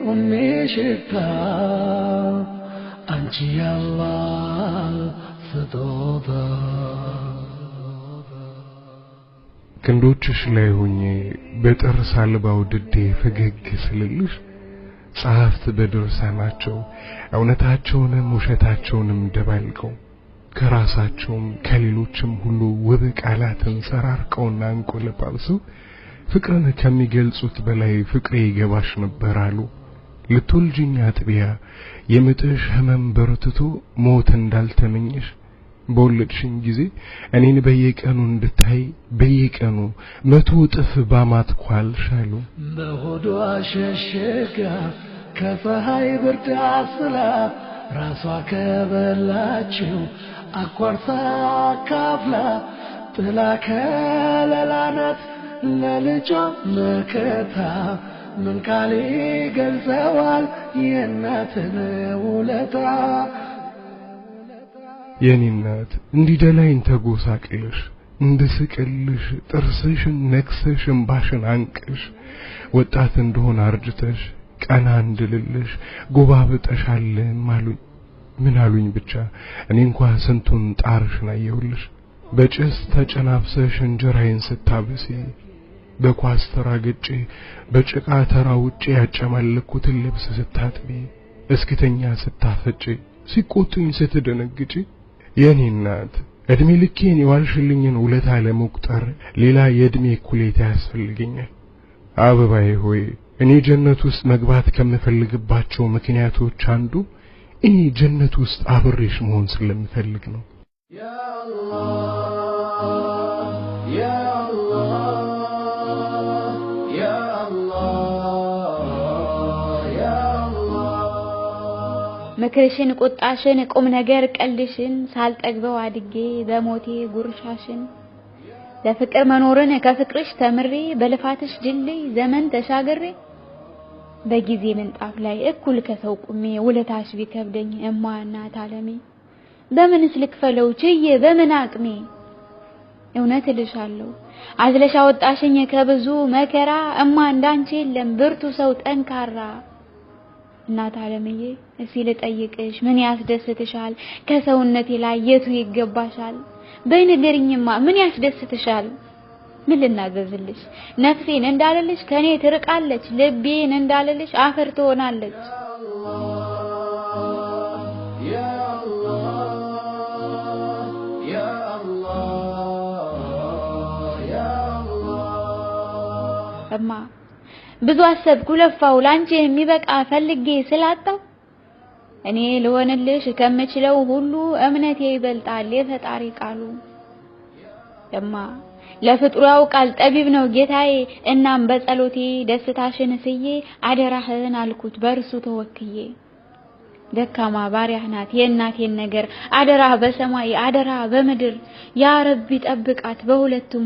أمي شتا أنت يا الله سدودا ክንዶችሽ ላይ ሆኜ በጥርስ አልባው ድዴ ፈገግ ስልልሽ ጸሐፍት በድርሳናቸው እውነታቸውንም ውሸታቸውንም ደባልቀው ከራሳቸውም ከሌሎችም ሁሉ ውብ ቃላትን ሰራርቀውና አንቆለጳጵሰው ፍቅርን ከሚገልጹት በላይ ፍቅሬ ይገባሽ ነበር አሉ። ልትወልጂኝ አጥቢያ የምጥሽ ህመም በርትቶ ሞት እንዳልተመኘሽ በወለድሽኝ ጊዜ እኔን በየቀኑ እንድታይ በየቀኑ 100 እጥፍ ባማትኳልሽ አሉ። በሆዷ ሸሸጋ ከፀሐይ ብርድ አስላ ራሷ ከበላችው አቋርሳ ካፍላ ጥላ ከለላናት ለልጇ መከታ ምን ቃል ይገልጸዋል የእናትን ውለታ የኔ እናት እንዲደላይን ተጎሳቅለሽ እንድስቅልሽ ጥርስሽን ነክሰሽ እንባሽን አንቀሽ ወጣት እንደሆነ አርጅተሽ ቀና እንድልልሽ ጎባብጠሻል ማሉኝ። ምን አሉኝ ብቻ እኔ እንኳን ስንቱን ጣርሽን አየሁልሽ። በጭስ ተጨናብሰሽ እንጀራዬን ስታበሲ በኳስ ተራግጬ በጭቃ ተራውጬ ያጨማለኩትን ልብስ ስታጥቢ እስኪተኛ ስታፈጪ ሲቆጡኝ ስትደነግጪ የኔ እናት እድሜ ልኬን የዋልሽልኝን ውለታ ለመቁጠር ሌላ የእድሜ ኩሌታ ያስፈልገኛል። አበባዬ ሆይ እኔ ጀነት ውስጥ መግባት ከምፈልግባቸው ምክንያቶች አንዱ እኔ ጀነት ውስጥ አብሬሽ መሆን ስለምፈልግ ነው። ያ አላህ ያ አላህ ያ አላህ ያ አላህ ምክርሽን ቁጣሽን ቁም ነገር ቀልሽን ሳልጠግበው አድጌ በሞቴ ጉርሻሽን ለፍቅር መኖርን ከፍቅርሽ ተምሬ በልፋትሽ ድልይ ዘመን ተሻገሬ በጊዜ ምንጣፍ ላይ እኩል ከሰው ቁሜ ውለታሽ ቢከብደኝ እማ እናት ዓለሜ በምንስ ልክፈለው ችዬ በምን አቅሜ እውነት እልሻለሁ አዝለሽ አወጣሽኝ ከብዙ መከራ እማ እንዳንቺ የለም ብርቱ ሰው ጠንካራ እናት ዓለምዬ እስኪ ልጠይቅሽ ምን ያስደስትሻል ከሰውነቴ ላይ የቱ ይገባሻል በይንገሪኝማ ምን ያስደስትሻል ምን ልናዘዝልሽ ነፍሴን እንዳለልሽ ከኔ ትርቃለች ልቤን እንዳለልሽ አፈር ትሆናለች ያ አላህ ያ አላህ ያ አላህ እማ ብዙ አሰብኩ ለፋው ላንቺ የሚበቃ ፈልጌ ስላጣው እኔ ልሆንልሽ ከምችለው ሁሉ እምነቴ ይበልጣል የፈጣሪ ቃሉ እማ ለፍጥሩ ያውቃል ጠቢብ ነው ጌታዬ እናም በጸሎቴ ደስታሽን ስዬ አደራህን አልኩት በርሱ ተወክዬ ደካማ ባሪያህ ናት የእናቴን ነገር አደራ በሰማይ አደራ በምድር ያ ረቢ ጠብቃት በሁለቱም